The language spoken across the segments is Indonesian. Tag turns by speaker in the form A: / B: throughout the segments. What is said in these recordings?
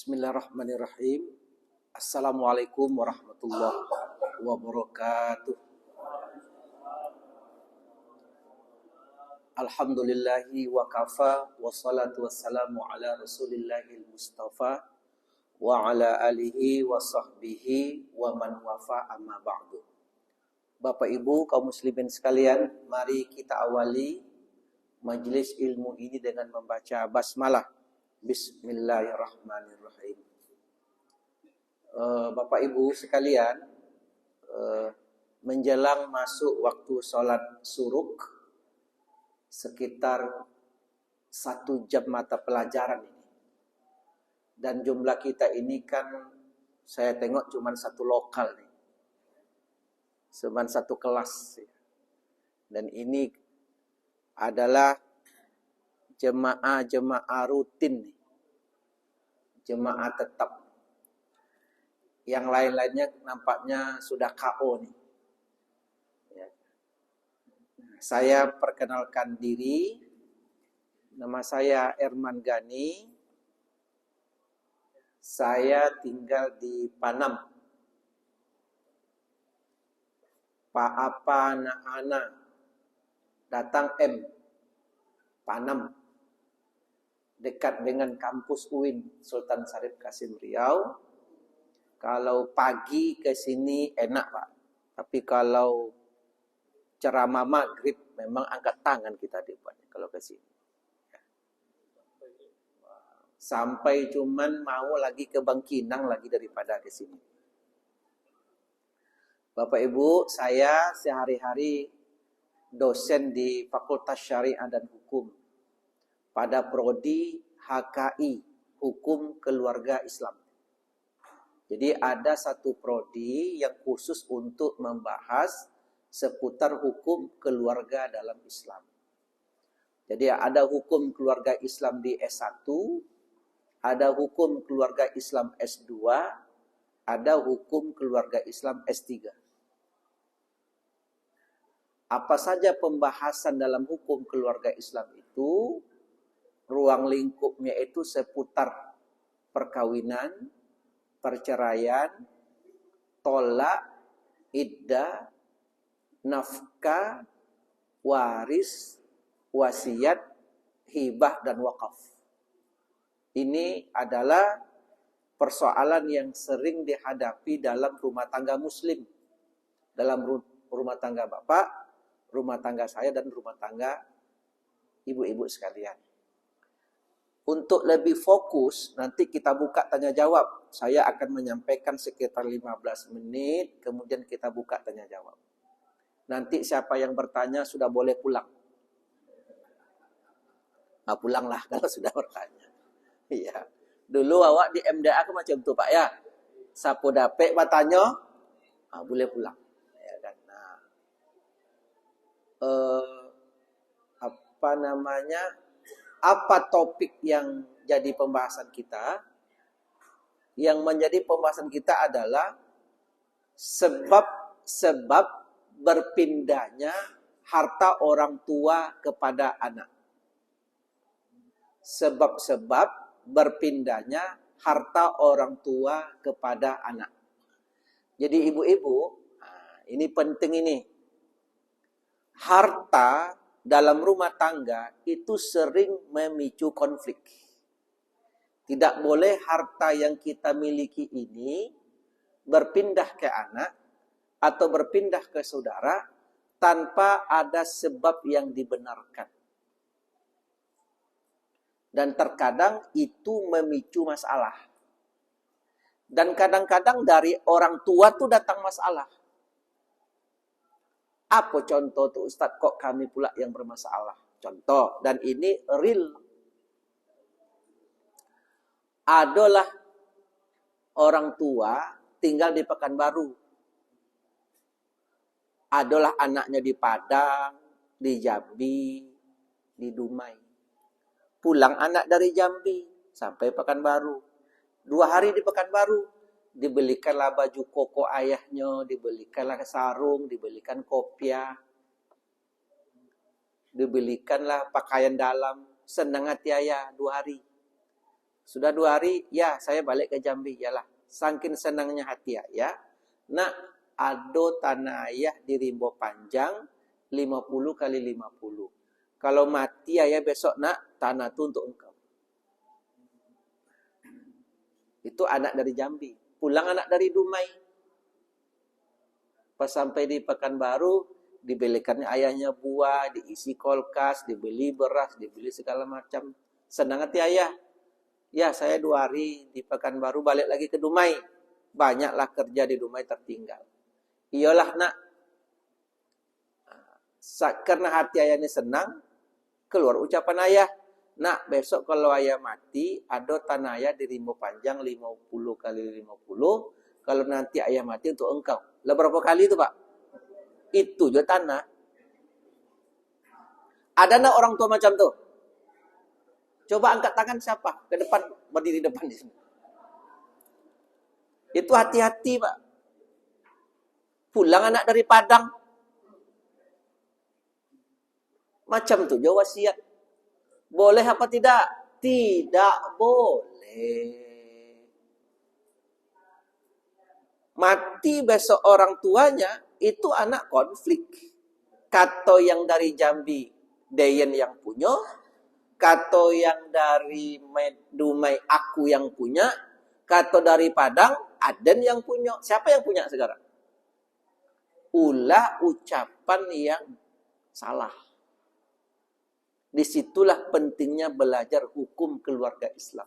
A: Bismillahirrahmanirrahim. Assalamualaikum warahmatullahi wabarakatuh. Alhamdulillahi wa kafa, wassalatu wassalamu ala rasulillahil mustafa wa ala alihi wa sahbihi wa man wafa amma ba'du. Bapak Ibu kaum muslimin sekalian, mari kita awali majelis ilmu ini dengan membaca basmalah. Bismillahirrahmanirrahim. Bapak Ibu sekalian, menjelang masuk waktu sholat suruk, sekitar 1 jam mata pelajaran ini. Dan jumlah kita ini kan saya tengok cuma satu lokal nih. Cuma satu kelas. Dan ini adalah jemaah rutin nih. Jemaah tetap. Yang lain-lainnya nampaknya sudah KO nih. Ya. Saya perkenalkan diri. Nama saya Erman Gani. Saya tinggal di Panam. Pak Apa Ana. Datang M. Panam. Dekat dengan kampus UIN Sultan Syarif Qasim Riau. Kalau pagi ke sini enak Pak. Tapi kalau ceramah maghrib memang angkat tangan kita depannya kalau ke sini. Sampai cuman mau lagi ke Bangkinang lagi daripada ke sini. Bapak Ibu, saya sehari-hari dosen di Fakultas Syariah dan Hukum pada prodi HKI, Hukum Keluarga Islam. Jadi ada satu prodi yang khusus untuk membahas seputar hukum keluarga dalam Islam. Jadi ada hukum keluarga Islam di S1, ada hukum keluarga Islam S2, ada hukum keluarga Islam S3. Apa saja pembahasan dalam hukum keluarga Islam itu? Ruang lingkupnya itu seputar perkawinan, perceraian, tolak, iddah, nafkah, waris, wasiat, hibah, dan wakaf. Ini adalah persoalan yang sering dihadapi dalam rumah tangga muslim. Dalam rumah tangga bapak, rumah tangga saya, dan rumah tangga ibu-ibu sekalian. Untuk lebih fokus, nanti kita buka tanya jawab. Saya akan menyampaikan sekitar 15 menit, kemudian kita buka tanya jawab. Nanti siapa yang bertanya sudah boleh pulang. Nah, pulanglah kalau sudah bertanya. Iya. Dulu awak di MDA ke macam tu Pak ya. Sapu dapet bertanya, boleh pulang. Ya kan. Nah, apa topik yang jadi pembahasan kita? Yang menjadi pembahasan kita adalah sebab berpindahnya harta orang tua kepada anak. Sebab-sebab berpindahnya harta orang tua kepada anak. Jadi ibu-ibu, ini penting ini. Harta dalam rumah tangga itu sering memicu konflik. Tidak boleh harta yang kita miliki ini berpindah ke anak atau berpindah ke saudara tanpa ada sebab yang dibenarkan. Dan terkadang itu memicu masalah. Dan kadang-kadang dari orang tua tuh datang masalah. Apa contoh tuh Ustadz, kok kami pula yang bermasalah? Contoh, dan ini real. Adalah orang tua tinggal di Pekanbaru. Adalah anaknya di Padang, di Jambi, di Dumai. Pulang anak dari Jambi sampai Pekanbaru. 2 hari di Pekanbaru. Dibelikanlah baju koko ayahnya, dibelikanlah sarung, dibelikan kopiah, dibelikanlah pakaian dalam, senang hati ayah 2 hari. Sudah 2 hari, ya saya balik ke Jambi. Yalah, saking senangnya hati ya. Nak, ado tanah ayah di Rimbo Panjang 50 kali 50. Kalau mati ayah besok nak, tanah itu untuk engkau. Itu anak dari Jambi. Pulang anak dari Dumai. Pas sampai di Pekanbaru, dibelikannya ayahnya buah, diisi kulkas, dibeli beras, dibeli segala macam. Senang hati ayah. Ya, saya 2 hari di Pekanbaru, balik lagi ke Dumai. Banyaklah kerja di Dumai tertinggal. Iyalah nak. Karena hati ayah ini senang, keluar ucapan ayah. Nak, besok kalau ayah mati, ada tanah ayah di Rimbo Panjang 50 kali 50. Kalau nanti ayah mati untuk engkau. Lah berapa kali itu, Pak? Itu juga tanah. Ada enggak orang tua macam tuh? Coba angkat tangan siapa? Ke depan, berdiri depan di sini. Itu hati-hati, Pak. Pulang anak dari Padang. Macam tuh, jauh wasiat. Boleh apa tidak? Tidak boleh. Mati besok orang tuanya, itu anak konflik. Kato yang dari Jambi, Deyen yang punya. Kato yang dari Dumai, aku yang punya. Kato dari Padang, Aden yang punya. Siapa yang punya sekarang? Ulah ucapan yang salah. Disitulah pentingnya belajar hukum keluarga Islam.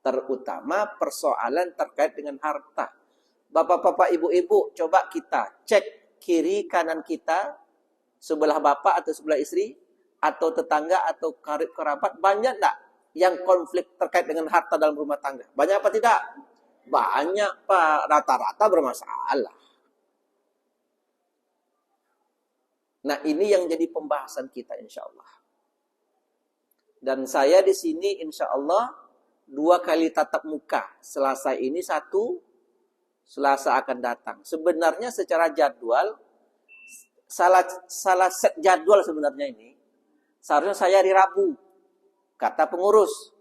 A: Terutama persoalan terkait dengan harta. Bapak-bapak, ibu-ibu, coba kita cek kiri kanan kita, sebelah bapak atau sebelah istri, atau tetangga atau karib kerabat, banyak enggak yang konflik terkait dengan harta dalam rumah tangga? Banyak apa tidak? Banyak, Pak. Rata-rata bermasalah. Nah, ini yang jadi pembahasan kita insya Allah. Dan saya di sini insya Allah 2 kali tatap muka. Selasa ini 1, Selasa akan datang. Sebenarnya secara jadwal, salah set jadwal sebenarnya ini. Seharusnya saya hari Rabu. Kata pengurus.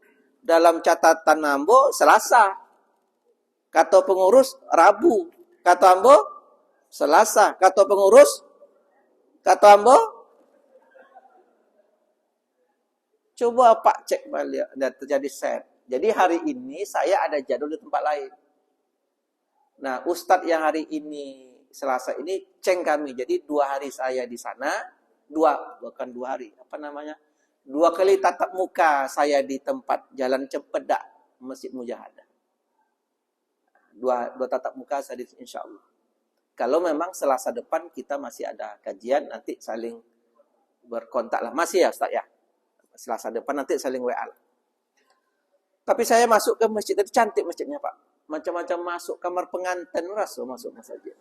A: Dalam catatan Ambo, Selasa. Kata pengurus, Rabu. Kata Ambo, Selasa. Kata pengurus, kata Ambo, coba Pak cek balik, dan terjadi set. Jadi hari ini saya ada jadwal di tempat lain. Nah, Ustadz yang hari ini Selasa ini ceng kami. Jadi 2 hari saya di sana, bukan 2 hari, apa namanya? 2 kali tatap muka saya di tempat Jalan Cempedak, Masjid Mujahadah. 2 tatap muka saya di insya Allah. Kalau memang Selasa depan kita masih ada kajian, nanti saling berkontak lah. Masih ya Ustaz ya? Selasa depan nanti saling WA lah. Tapi saya masuk ke masjid, itu cantik masjidnya Pak. Macam-macam masuk kamar pengantin, rasa masuk saja.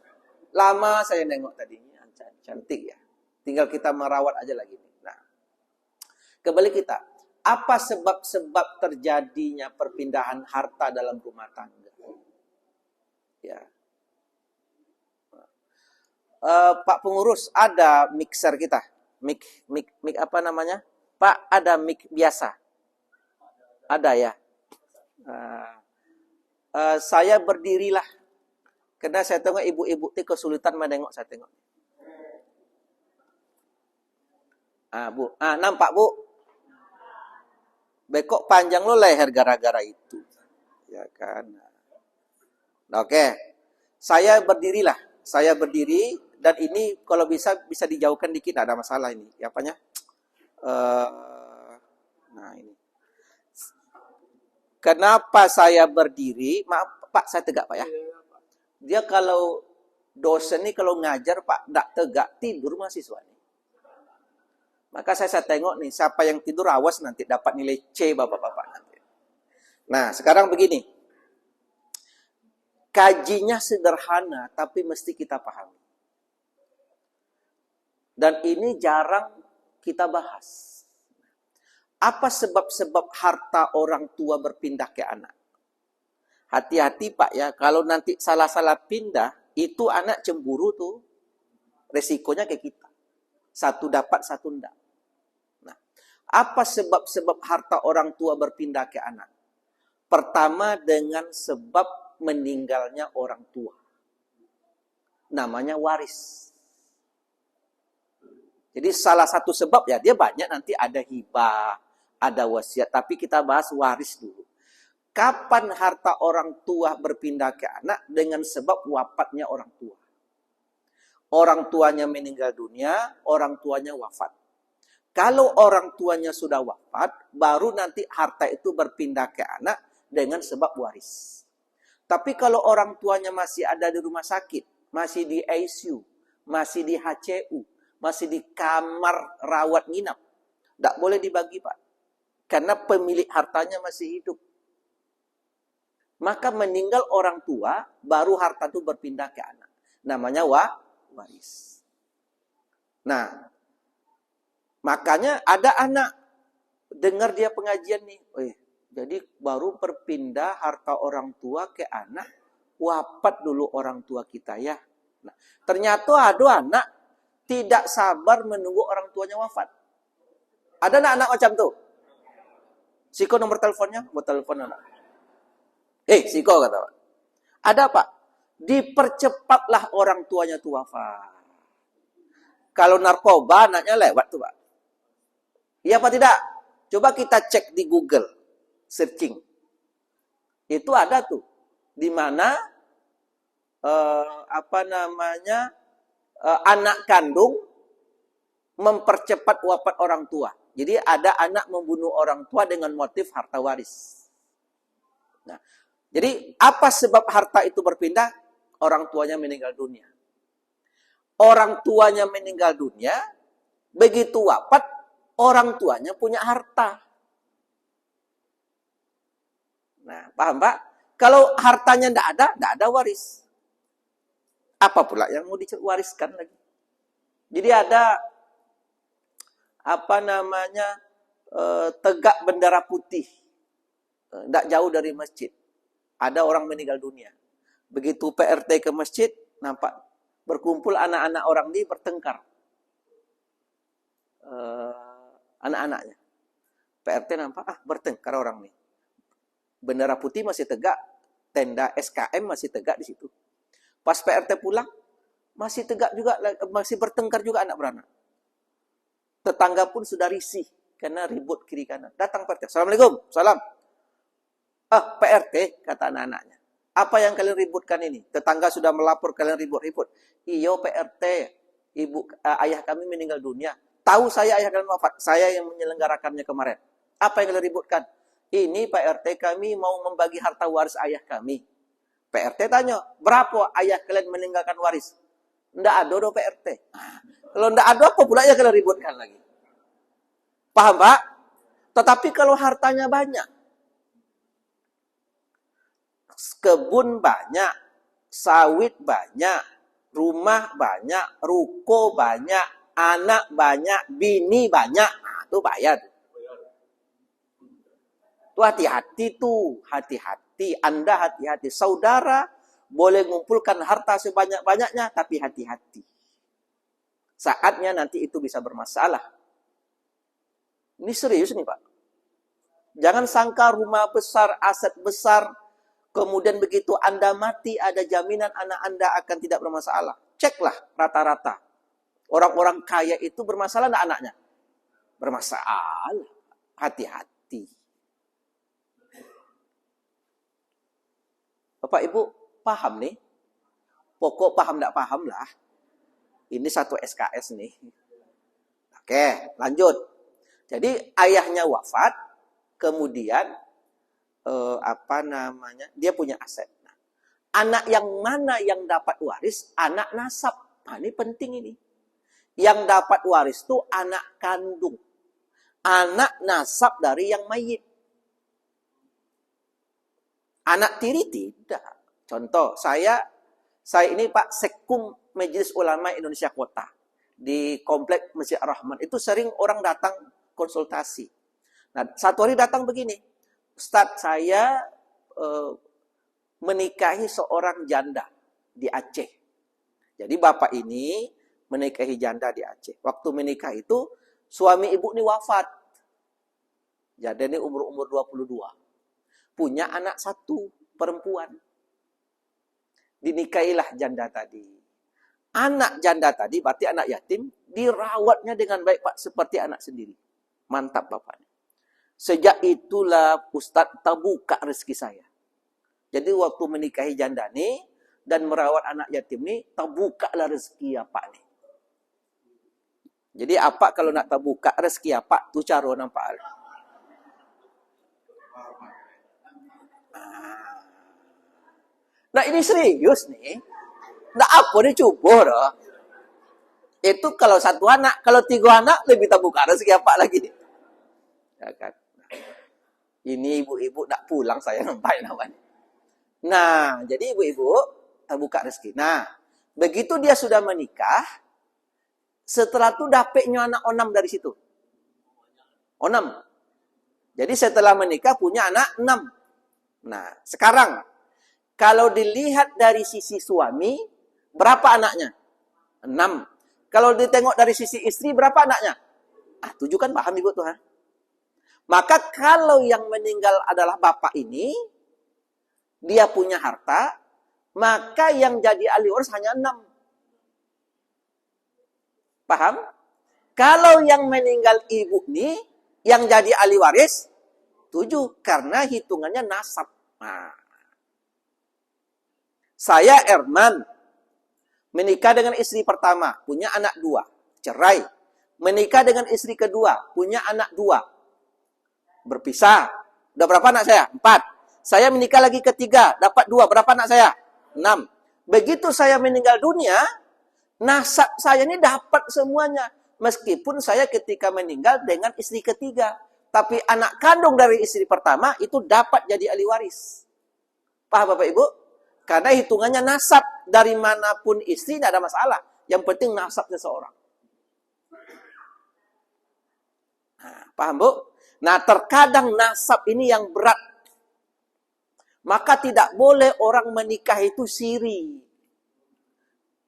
A: Lama saya nengok tadinya, cantik ya. Tinggal kita merawat aja lagi. Nah, kembali kita. Apa sebab-sebab terjadinya perpindahan harta dalam rumah tangga? Ya. Pak pengurus, ada mixer kita. Mic apa namanya? Pak, ada mic biasa? Ada ya? Saya berdirilah. Karena saya tengok ibu-ibu itu kesulitan menengok, saya tengok. Bu. Nampak Bu? Bekok panjang lo leher gara-gara itu. Ya kan? Oke. Saya berdirilah. Saya berdiri. Dan ini kalau bisa dijauhkan dikit, tidak ada masalah ini. Ya, apanya? Nah ini. Kenapa saya berdiri? Maaf Pak, saya tegak Pak ya. Dia kalau dosen nih kalau ngajar Pak, tidak tegak, tidur mahasiswa nih. Maka saya tengok nih, siapa yang tidur awas nanti dapat nilai C bapak-bapak nanti. Nah sekarang begini. Kajinya sederhana, tapi mesti kita pahami. Dan ini jarang kita bahas. Apa sebab-sebab harta orang tua berpindah ke anak? Hati-hati Pak ya, kalau nanti salah-salah pindah, itu anak cemburu tuh. Resikonya kayak kita. Satu dapat, satu enggak. Nah, Apa sebab-sebab harta orang tua berpindah ke anak? Pertama dengan sebab meninggalnya orang tua. Namanya waris. Jadi salah satu sebab ya, dia banyak, nanti ada hibah, ada wasiat. Tapi kita bahas waris dulu. Kapan harta orang tua berpindah ke anak? Dengan sebab wafatnya orang tua. Orang tuanya meninggal dunia, orang tuanya wafat. Kalau orang tuanya sudah wafat, baru nanti harta itu berpindah ke anak dengan sebab waris. Tapi kalau orang tuanya masih ada di rumah sakit, masih di ICU, masih di HCU, masih di kamar rawat nginap, tidak boleh dibagi, Pak. Karena pemilik hartanya masih hidup. Maka meninggal orang tua, baru harta itu berpindah ke anak. Namanya waris. Nah, makanya ada anak dengar dia pengajian nih, jadi baru berpindah harta orang tua ke anak, wafat dulu orang tua kita ya. Nah, ternyata ada anak tidak sabar menunggu orang tuanya wafat. Ada anak-anak macam tuh. Siko nomor teleponnya, buat telepon anak. Siko kata Pak. Ada Pak, dipercepatlah orang tuanya tuh wafat. Kalau narkoba anaknya lewat tuh Pak. Iya apa tidak? Coba kita cek di Google, searching. Itu ada tuh, di mana anak kandung mempercepat wafat orang tua. Jadi ada anak membunuh orang tua dengan motif harta waris. Nah, jadi apa sebab harta itu berpindah? Orang tuanya meninggal dunia. Orang tuanya meninggal dunia, begitu wafat, orang tuanya punya harta. Nah, paham Pak? Kalau hartanya tidak ada waris. Apa pula yang mau diwariskan lagi? Jadi ada tegak bendera putih, tidak jauh dari masjid. Ada orang meninggal dunia. Begitu PRT ke masjid, nampak berkumpul anak-anak orang ini bertengkar. Anak-anaknya. PRT nampak, bertengkar orang nih. Bendera putih masih tegak, tenda SKM masih tegak di situ. Pas PRT pulang, masih tegak juga, masih bertengkar juga anak beranak. Tetangga pun sudah risih, karena ribut kiri kanan. Datang PRT, Assalamualaikum, salam. PRT, kata anak-anaknya. Apa yang kalian ributkan ini? Tetangga sudah melapor, kalian ribut-ribut. Iyo PRT, ayah kami meninggal dunia. Tahu saya ayah kalian wafat, saya yang menyelenggarakannya kemarin. Apa yang kalian ributkan? Ini Pak RT kami mau membagi harta waris ayah kami. PRT tanya, berapa ayah kalian meninggalkan waris? Nggak ada do PRT. Kalau nggak ada, apa pula ya kalian ributkan lagi? Paham Pak? Tetapi kalau hartanya banyak, kebun banyak, sawit banyak, rumah banyak, ruko banyak, anak banyak, bini banyak, itu bayar. Itu hati-hati tuh, hati-hati. Anda hati-hati. Saudara boleh mengumpulkan harta sebanyak-banyaknya, tapi hati-hati. Saatnya nanti itu bisa bermasalah. Ini serius nih Pak. Jangan sangka rumah besar, aset besar, kemudian begitu Anda mati, ada jaminan anak Anda akan tidak bermasalah. Ceklah rata-rata. Orang-orang kaya itu bermasalah enggak anaknya? Bermasalah. Hati-hati. Bapak Ibu paham nih? Pokok paham enggak paham lah. Ini satu SKS nih. Oke, lanjut. Jadi ayahnya wafat, kemudian dia punya aset. Nah, anak yang mana yang dapat waris? Anak nasab. Nah, ini penting ini. Yang dapat waris itu anak kandung. Anak nasab dari yang mayit. Anak tiri tidak. Contoh, saya ini Pak Sekum Majelis Ulama Indonesia Kota. Di Komplek Masjid Ar-Rahman. Itu sering orang datang konsultasi. Nah, satu hari datang begini. Ustadz, saya menikahi seorang janda di Aceh. Jadi bapak ini menikahi janda di Aceh. Waktu menikah itu, suami ibu ini wafat. Jadi ini umur-umur 22. Punya anak satu, perempuan. Dinikahilah janda tadi. Anak janda tadi, berarti anak yatim, dirawatnya dengan baik, Pak, seperti anak sendiri. Mantap bapaknya. Sejak itulah Ustadz terbuka rezeki saya. Jadi waktu menikahi janda nih, dan merawat anak yatim nih, terbukalah rezeki apa nih. Jadi apa kalau nak terbuka rezeki apa, tu cara nampak. Nah ini serius nih. Nah apa dia coba dah. Itu kalau satu anak, kalau 3 anak lebih terbuka rezeki apa lagi. Ya kan? Ini ibu-ibu nak pulang saya nampak namanya. Nah, jadi ibu-ibu terbuka rezeki. Nah, begitu dia sudah menikah, setelah itu dapatnya anak 6 dari situ. 6. Jadi setelah menikah punya anak 6. Nah, sekarang kalau dilihat dari sisi suami, berapa anaknya? 6. Kalau ditengok dari sisi istri, berapa anaknya? 7 kan paham ibu tuh. Maka kalau yang meninggal adalah bapak ini, dia punya harta, maka yang jadi ahli waris hanya 6. Paham? Kalau yang meninggal ibu nih, yang jadi ahli waris 7. Karena hitungannya nasab. Nah. Saya Erman, menikah dengan istri pertama, punya anak 2, cerai. Menikah dengan istri kedua, punya anak 2. Berpisah. Udah berapa anak saya? 4. Saya menikah lagi ketiga, dapat 2. Berapa anak saya? 6. Begitu saya meninggal dunia, nasab saya ini dapat semuanya. Meskipun saya ketika meninggal dengan istri ketiga. Tapi anak kandung dari istri pertama itu dapat jadi ahli waris. Paham Bapak Ibu? Karena hitungannya nasab. Dari manapun istri tidak ada masalah. Yang penting nasab seseorang. Nah, paham Bu? Nah, terkadang nasab ini yang berat. Maka tidak boleh orang menikah itu siri.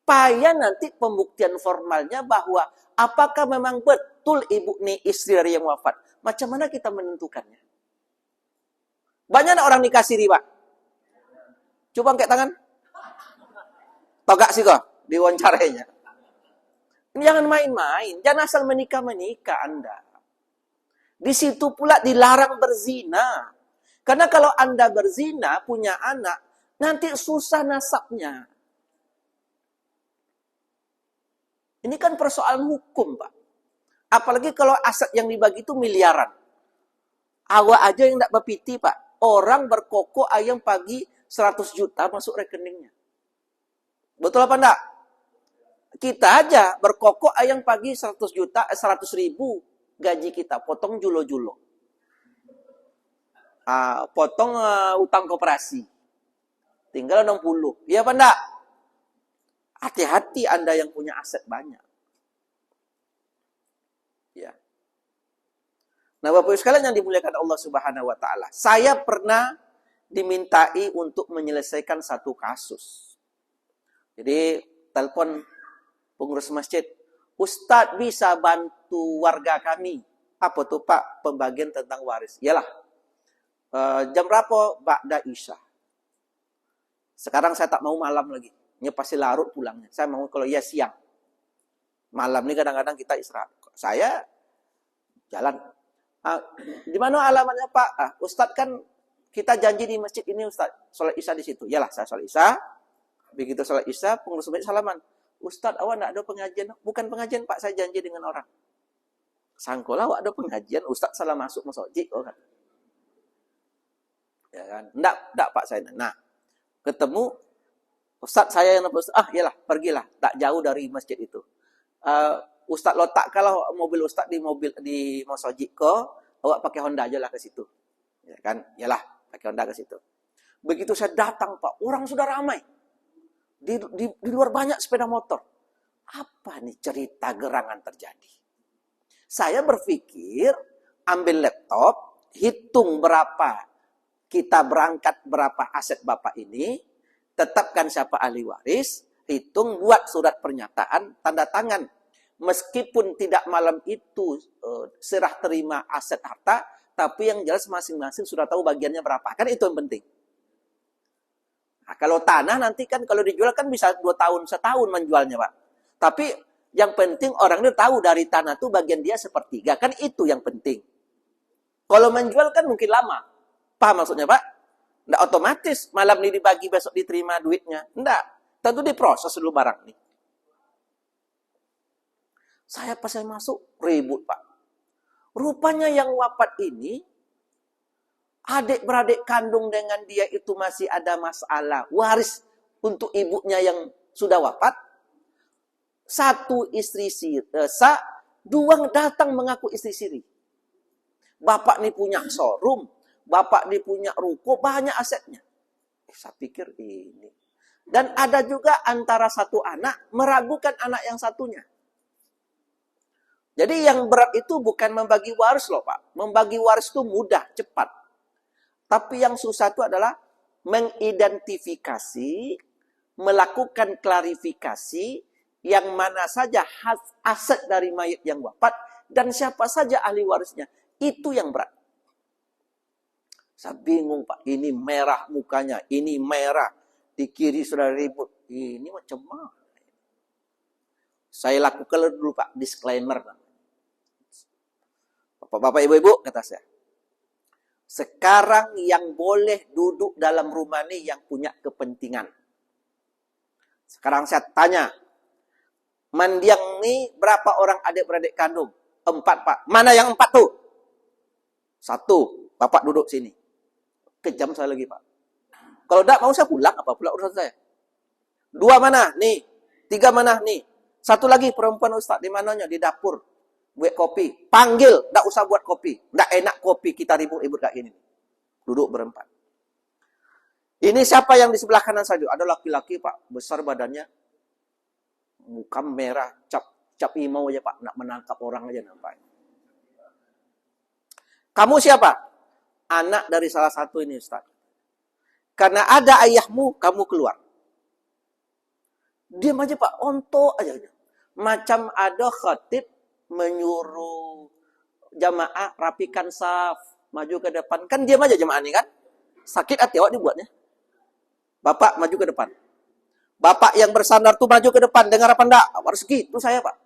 A: Payah nanti pembuktian formalnya bahwa apakah memang betul ibu ini istri dari yang wafat. Macam mana kita menentukannya? Banyak orang nikah siri, Pak. Coba angkat tangan. Togak sih kok diwawancarainya. Jangan main-main. Jangan asal menikah-menikah Anda. Di situ pula dilarang berzina. Karena kalau Anda berzina, punya anak, nanti susah nasabnya. Ini kan persoalan hukum, Pak. Apalagi kalau aset yang dibagi itu miliaran. Awak aja yang tidak berpiti, Pak. Orang berkokok ayam pagi 100 juta masuk rekeningnya. Betul apa enggak? Kita aja berkokok ayam pagi 100 juta, 100 ribu gaji kita. Potong julo-julo. Potong utang koperasi. Tinggal 60. Iya apa enggak? Hati-hati Anda yang punya aset banyak. Ya. Nah, Bapak Ibu sekalian yang dimuliakan Allah Subhanahu wa taala. Saya pernah dimintai untuk menyelesaikan satu kasus. Jadi, telepon pengurus masjid, "Ustadz bisa bantu warga kami." Apa tuh Pak? Pembagian tentang waris. Iyalah. Jam berapa? Ba'da Isya. Sekarang saya tak mau malam lagi. Ini pasti larut pulangnya. Saya mau kalau iya siang. Malam ini kadang-kadang kita istirahat. Saya jalan. Di mana alamatnya Pak? Ustadz kan kita janji di masjid ini Ustadz. Sholat Isya di situ. Iyalah saya sholat Isya. Begitu sholat Isya, pengurus masjid salaman. Ustadz, awak enggak ada pengajian? Bukan pengajian Pak, saya janji dengan orang. Sangkola awak ada pengajian, Ustadz salah masuk masjid. Oh, kan? Ya kan? Enggak Pak saya. Nah, ketemu Ustadz saya yang iyalah, pergilah. Tak jauh dari masjid itu. Ustadz letak kalau mobil Ustadz di masjid ko, awak pakai Honda aja lah ke situ. Ya kan? Iyalah, pakai Honda ke situ. Begitu saya datang, Pak, orang sudah ramai. Di luar banyak sepeda motor. Apa nih cerita gerangan terjadi? Saya berpikir, ambil laptop, hitung berapa kita berangkat, berapa aset Bapak ini, tetapkan siapa ahli waris, hitung, buat surat pernyataan, tanda tangan. Meskipun tidak malam itu serah terima aset harta, tapi yang jelas masing-masing sudah tahu bagiannya berapa. Kan itu yang penting. Nah, kalau tanah nanti kan kalau dijual kan bisa 2 tahun, setahun menjualnya, Pak. Tapi yang penting orang itu tahu dari tanah itu bagian dia sepertiga. Kan itu yang penting. Kalau menjual kan mungkin lama. Paham maksudnya, Pak? Nggak otomatis malam ini dibagi, besok diterima duitnya. Nggak. Tentu diproses dulu barang nih. Saya pas saya masuk, ribut, Pak. Rupanya yang wafat ini, adik-beradik kandung dengan dia itu masih ada masalah. Waris untuk ibunya yang sudah wafat. Satu istri sisa, 2 datang mengaku istri siri. Bapak ini punya showroom, bapak ini punya ruko, banyak asetnya. Saya pikir ini. Dan ada juga antara satu anak meragukan anak yang satunya. Jadi yang berat itu bukan membagi waris loh, Pak. Membagi waris itu mudah, cepat. Tapi yang susah itu adalah mengidentifikasi, melakukan klarifikasi, yang mana saja aset dari mayit yang wafat, dan siapa saja ahli warisnya. Itu yang berat. Saya bingung, Pak. Ini merah mukanya, ini merah. Di kiri sudah ribut. Ini macam mana? Saya lakukan dulu, Pak, disclaimer. Bapak-bapak, ibu-ibu, kata saya. Sekarang yang boleh duduk dalam rumah ini yang punya kepentingan. Sekarang saya tanya, Mandiang ini berapa orang adik-beradik kandung? 4, Pak. Mana yang 4 tuh? 1. Bapak duduk sini. Kejam saya lagi, Pak. Kalau tidak mau saya pulang, apa pula urusan saya? 2 mana? Nih. 3 mana? Nih. 1 lagi perempuan Ustaz. Di mananya? Di dapur. Buat kopi. Panggil. Tidak usah buat kopi. Tidak enak kopi. Kita ribut-ribut kayak gini. Duduk berempat. Ini siapa yang di sebelah kanan saya? Ada laki-laki, Pak. Besar badannya. Muka merah. Cap imau aja, Pak. Nak menangkap orang aja nampaknya. Kamu siapa? Anak dari salah satu ini, Ustaz. Karena ada ayahmu, kamu keluar. Diam aja, Pak. Ontok aja. Macam ada khatib menyuruh jamaah rapikan saf, maju ke depan. Kan diam aja jamaah ini kan. Sakit hati awak dibuatnya. Bapak maju ke depan. Bapak yang bersandar tuh maju ke depan. Dengar apa enggak? Harus gitu saya, Pak.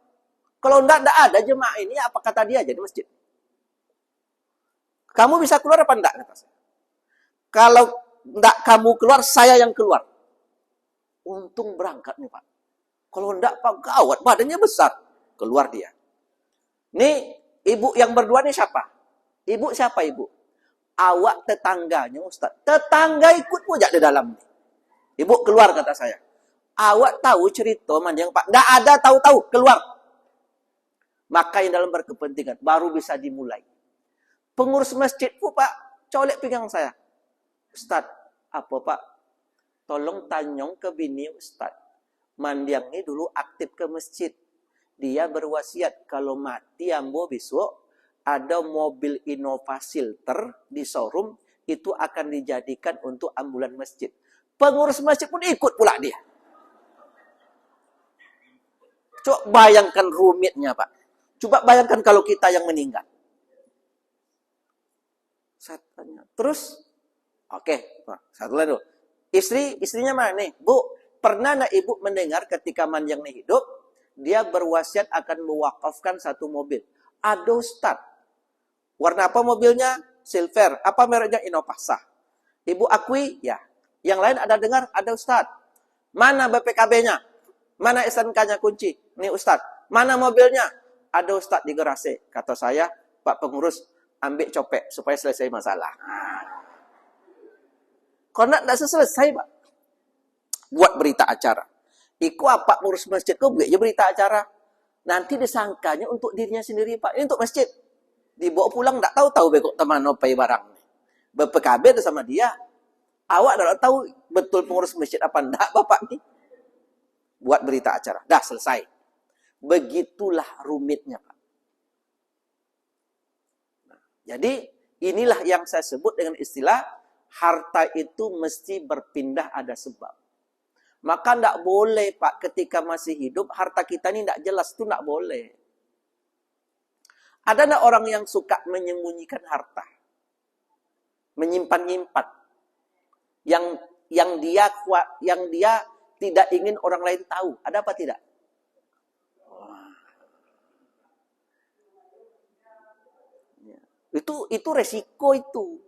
A: Kalau enggak ada jemaah ini, apa kata dia aja di masjid. Kamu bisa keluar apa enggak? Kata saya. Kalau enggak kamu keluar, saya yang keluar. Untung berangkat nih, Pak. Kalau enggak, Pak, gawat. Badannya besar. Keluar dia. Nih, ibu yang berdua nih siapa? Ibu siapa, ibu? Awak tetangganya, Ustaz. Tetangga ikut pun di dalam. Ibu keluar, kata saya. Awak tahu cerita Mandiang, Pak? Enggak ada tahu-tahu. Keluar. Maka yang dalam berkepentingan. Baru bisa dimulai. Pengurus masjid pun, Pak, colek pinggang saya. Ustaz, apa, Pak? Tolong tanyong ke bini Ustaz. Mandiang ini dulu aktif ke masjid. Dia berwasiat kalau mati ambo besok ada mobil Innova Filter di showroom itu akan dijadikan untuk ambulan masjid. Pengurus masjid pun ikut pula dia. Coba bayangkan rumitnya, Pak. Coba bayangkan kalau kita yang meninggal. Saya tanya. Terus, oke, Pak, satu lagi dulu. Istrinya mana nih? Bu, pernah nak ibu mendengar ketika Mandiang ini hidup, dia berwasiat akan mewakafkan 1 mobil. Ada Ustaz. Warna apa mobilnya? Silver. Apa mereknya? Innova sah. Ibu akui? Ya. Yang lain ada dengar? Ada Ustaz. Mana BPKB-nya? Mana SNK-nya kunci? Nih Ustaz. Mana mobilnya? Ada Ustaz di garasi. Kata saya, Pak pengurus, ambil copek supaya selesai masalah. Kalau tidak selesai, Pak. Buat berita acara. Iku apa ngurus masjid kau buat je berita acara. Nanti disangkanya untuk dirinya sendiri, Pak. Ini untuk masjid. Dibawa pulang tak tahu bekok teman opai barang. BPKB itu sama dia. Awak dah tahu betul pengurus masjid apa enggak, Bapak ni. Buat berita acara. Dah selesai. Begitulah rumitnya, Pak. Nah, jadi inilah yang saya sebut dengan istilah harta itu mesti berpindah ada sebab. Maka tidak boleh, Pak, ketika masih hidup, harta kita ini tidak jelas. Itu tidak boleh. Ada tidak orang yang suka menyembunyikan harta? menyimpan-nyimpan yang dia tidak ingin orang lain tahu. Ada apa tidak? Itu resiko itu.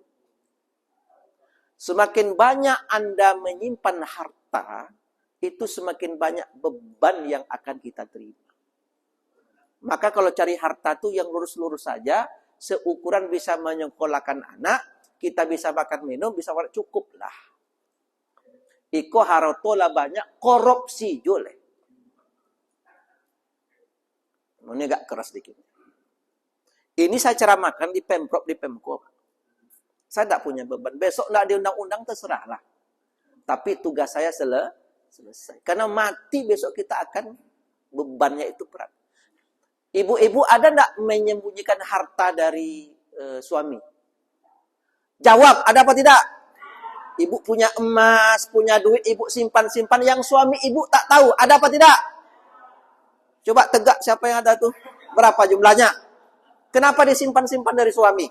A: Semakin banyak Anda menyimpan harta, itu semakin banyak beban yang akan kita terima. Maka kalau cari harta itu yang lurus-lurus saja, seukuran bisa menyekolahkan anak, kita bisa makan minum, bisa cukup lah. Iko harotola banyak, korupsi jole. Ini agak keras dikit. Ini saya ceramahkan di Pemprov, di Pemko. Saya tidak punya beban. Besok tidak di undang-undang, terserahlah. Tapi tugas saya selesai. Karena mati besok kita akan, bebannya itu berat. Ibu-ibu ada tidak menyembunyikan harta dari suami? Jawab, ada apa tidak? Ibu punya emas, punya duit, ibu simpan-simpan. Yang suami ibu tak tahu, ada apa tidak? Coba tegak siapa yang ada tuh? Berapa jumlahnya? Kenapa disimpan-simpan dari suami?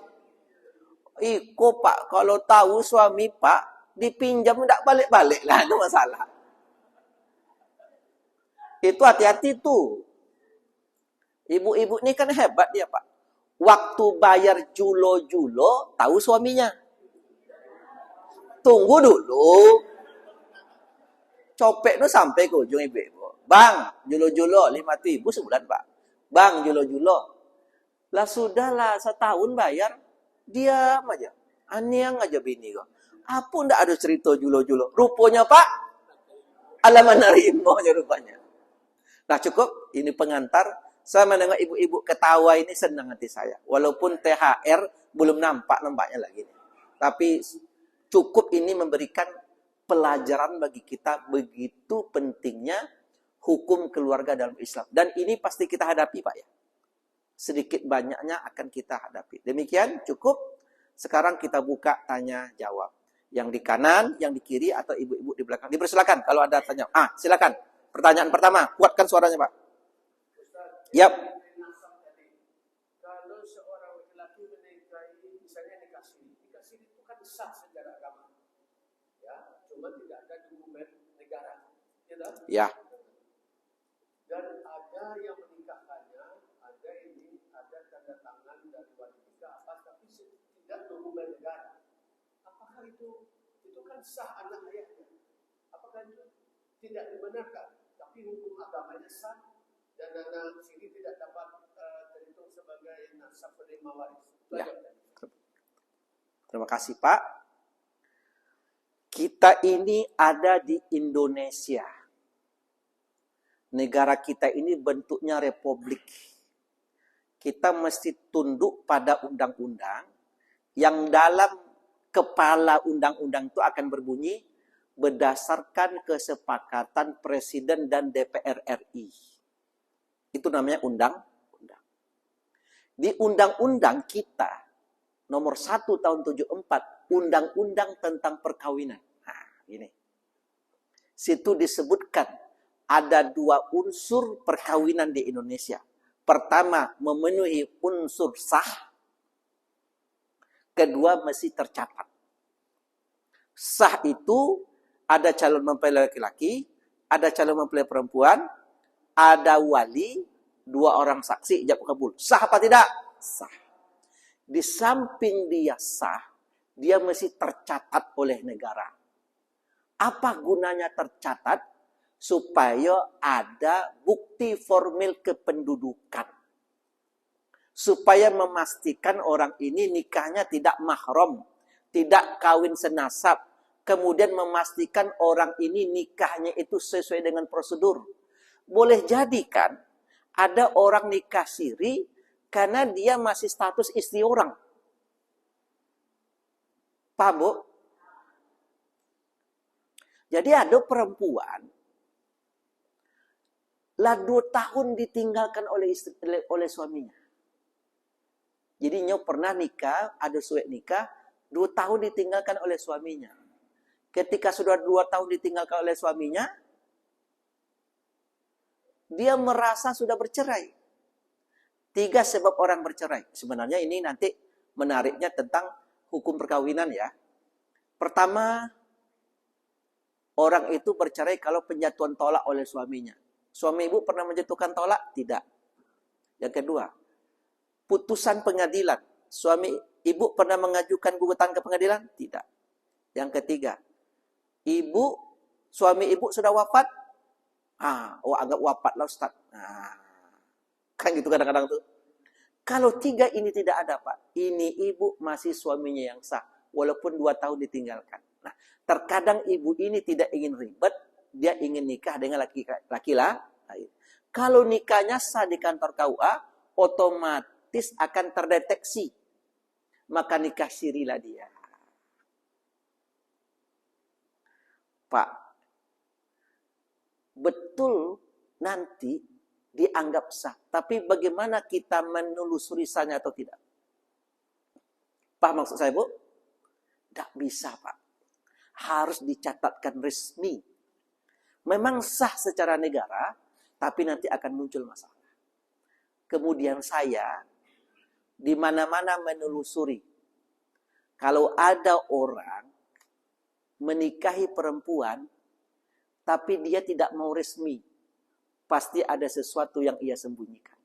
A: Iko pak, kalau tahu suami pak, dipinjam tidak balik-balik lah, itu masalah. Itu hati-hati tuh. Ibu-ibu ini kan hebat dia pak. Waktu bayar julo-julo, tahu suaminya. Tunggu dulu. Copek itu sampai ke ujung ibu-ibu. Bang, julo-julo 5.000 sebulan pak. Bang, julo-julo. Lah sudahlah, setahun bayar. Diam aja. Aniang aja bini kok. Apa ndak ada cerita julo-julo. Rupanya pak, alaman narimonya rupanya. Nah cukup, ini pengantar. Saya mendengar ibu-ibu ketawa ini senang hati saya. Walaupun THR belum nampaknya lagi. Tapi cukup ini memberikan pelajaran bagi kita begitu pentingnya hukum keluarga dalam Islam. Dan ini pasti kita hadapi pak ya. Sedikit banyaknya akan kita hadapi. Demikian cukup. Sekarang kita buka tanya jawab. Yang di kanan, yang di kiri, atau ibu-ibu di belakang. Dipersilakan kalau ada tanya. Silakan. Pertanyaan pertama. Kuatkan suaranya Pak. Yap.
B: Kalau seorang laki-laki menikahi, misalnya nikah siri itu kan sah secara agama. Ya, cuma tidak ada dokumen negara.
A: Ya.
B: Dan ada yang menikahkannya, ada tanda tangan dari wali nikah tapi tidak dokumen negara. Apakah itu kan sah anak ayahnya? Apakah itu tidak dibenarkan? Tapi hukum agamanya sah dan anak siri tidak dapat terhitung sebagai nasab penerima waris.
A: Ya. Terima kasih Pak. Kita ini ada di Indonesia. Negara kita ini bentuknya republik. Kita mesti tunduk pada undang-undang yang dalam kepala undang-undang itu akan berbunyi berdasarkan kesepakatan Presiden dan DPR RI. Itu namanya undang-undang. Di undang-undang kita nomor 1 tahun 74, undang-undang tentang perkawinan. Nah, ini. Situ disebutkan ada 2 unsur perkawinan di Indonesia. Pertama, memenuhi unsur sah. Kedua, mesti tercatat. Sah itu ada calon mempelai laki-laki, ada calon mempelai perempuan, ada wali, 2 orang saksi, ijab kabul. Sah apa tidak? Sah. Di samping dia sah, dia mesti tercatat oleh negara. Apa gunanya tercatat? Supaya ada bukti formil kependudukan. Supaya memastikan orang ini nikahnya tidak mahram, tidak kawin senasab. Kemudian memastikan orang ini nikahnya itu sesuai dengan prosedur. Boleh jadi kan, ada orang nikah siri karena dia masih status istri orang. Paham Bu? Jadi ada perempuan lah 2 tahun ditinggalkan oleh suaminya. Jadi nyo pernah nikah, ada suek nikah, 2 tahun ditinggalkan oleh suaminya. Ketika sudah 2 tahun ditinggalkan oleh suaminya, dia merasa sudah bercerai. 3 sebab orang bercerai. Sebenarnya ini nanti menariknya tentang hukum perkawinan ya. Pertama, orang itu bercerai kalau penjatuhan tolak oleh suaminya. Suami ibu pernah menjatuhkan tolak? Tidak. Yang kedua, putusan pengadilan. Suami ibu pernah mengajukan gugatan ke pengadilan? Tidak. Yang ketiga, suami ibu sudah wafat? Anggap wafat lah Ustaz. Kan gitu kadang-kadang tuh. Kalau tiga ini tidak ada Pak, ini ibu masih suaminya yang sah, walaupun 2 tahun ditinggalkan. Nah, terkadang ibu ini tidak ingin ribet, dia ingin nikah dengan laki-laki lain. Kalau nikahnya sah di kantor KUA, otomatis akan terdeteksi. Maka nikah sirilah dia. Pak, betul nanti dianggap sah. Tapi bagaimana kita menelusuri sahnya atau tidak? Pak, maksud saya Bu? Tidak bisa Pak. Harus dicatatkan resmi. Memang sah secara negara, tapi nanti akan muncul masalah. Kemudian saya di mana-mana menelusuri. Kalau ada orang menikahi perempuan, tapi dia tidak mau resmi, pasti ada sesuatu yang ia sembunyikan.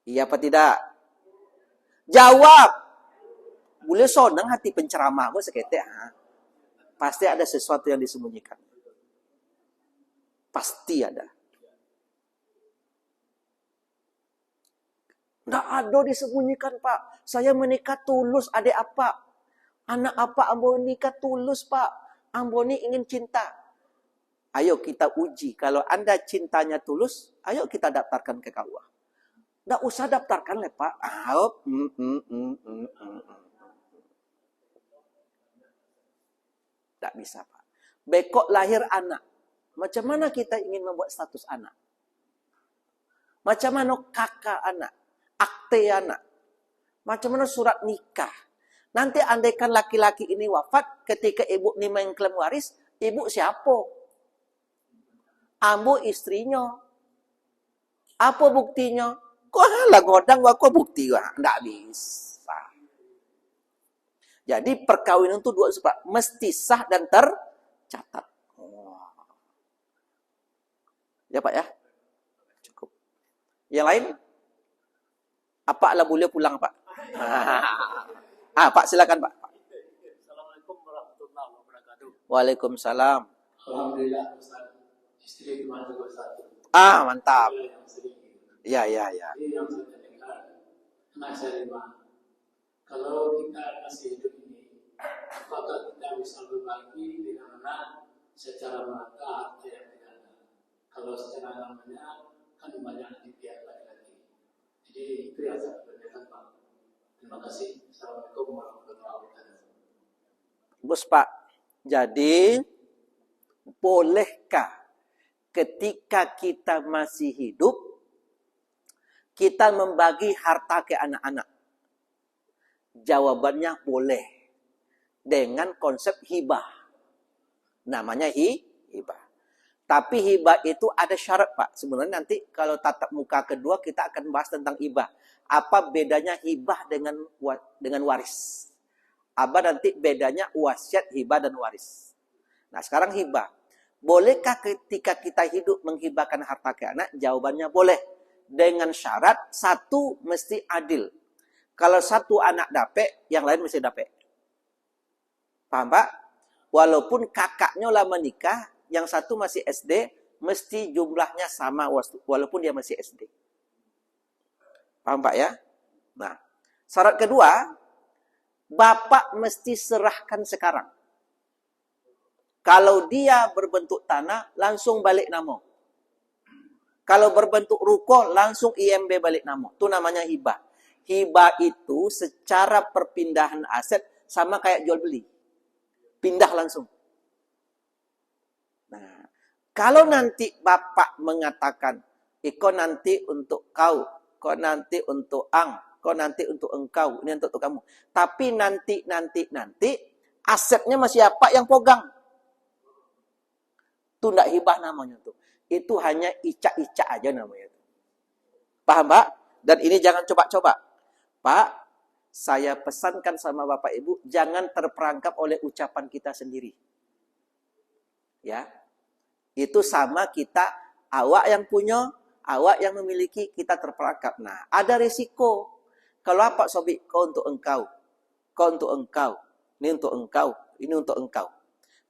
A: Iya apa tidak? Jawab. Boleh sonang hati penceramah gue seketek. Pasti ada sesuatu yang disembunyikan. Pasti ada. Nggak ada disembunyikan Pak. Saya menikah tulus, adik apa? Anak apa ambo nikah tulus Pak. Ambo ini ingin cinta. Ayo kita uji. Kalau Anda cintanya tulus, ayo kita daftarkan ke KUA. Nggak usah daftarkan lah Pak. Nggak bisa Pak. Bekok lahir anak. Macam mana kita ingin membuat status anak? Macam mana kakak anak? Akte anak? Macam mana surat nikah? Nanti andaikan laki-laki ini wafat, ketika ibu ini mengklaim waris, ibu siapa? Ambo istrinya. Apa buktinya? Kok halah godang kok bukti? Nggak bisa. Jadi perkawinan itu dua sebab. Mesti sah dan tercatat. Ya Pak ya? Cukup. Yang lain? Apa lah boleh pulang Pak? Pak silakan Pak.
B: Assalamualaikum warahmatullahi wabarakatuh.
A: Waalaikumsalam.
B: Alhamdulillah Ustaz. Istri cuma juga satu.
A: Mantap. Ya.
B: Ini yang saya dengar. Anak saya 5. Kalau kita masih hidup ini, apakah kita bisa berbagi dengan anak secara merata atau yang tidak ada? Kalau secara namanya kan banyak di pihak laki-laki. Jadi itu yang saya tanyakan Pak. Terima kasih. Assalamualaikum warahmatullahi wabarakatuh.
A: Bos Pak, jadi bolehkah ketika kita masih hidup kita membagi harta ke anak-anak? Jawabannya boleh. Dengan konsep hibah. Namanya hibah. Tapi hibah itu ada syarat Pak. Sebenarnya nanti kalau tatap muka kedua kita akan bahas tentang hibah. Apa bedanya hibah dengan waris? Apa nanti bedanya wasiat, hibah dan waris? Nah sekarang hibah. Bolehkah ketika kita hidup menghibahkan harta ke anak? Jawabannya boleh. Dengan syarat satu mesti adil. Kalau satu anak dapet, yang lain mesti dapet. Paham Pak? Walaupun kakaknya lah menikah, yang satu masih SD, mesti jumlahnya sama walaupun dia masih SD. Paham Pak ya? Nah, syarat kedua, bapak mesti serahkan sekarang. Kalau dia berbentuk tanah, langsung balik nama. Kalau berbentuk ruko, langsung IMB balik nama. Itu namanya hibah. Hibah itu secara perpindahan aset sama kayak jual beli. Pindah langsung. Nah, kalau nanti bapak mengatakan, kau nanti untuk kau nanti untuk kau nanti untuk engkau, ini untuk kamu. Tapi nanti, asetnya masih apa yang pegang? Itu tidak hibah namanya tuh. Itu hanya icak-icak aja namanya tuh. Paham Pak? Dan ini jangan coba-coba. Pak, saya pesankan sama Bapak Ibu, jangan terperangkap oleh ucapan kita sendiri. Ya. Itu sama kita, awak yang punya, awak yang memiliki, kita terperangkap. Nah, ada risiko. Kalau apa Sobi? Kau untuk engkau. Kau untuk engkau. Ini untuk engkau. Ini untuk engkau.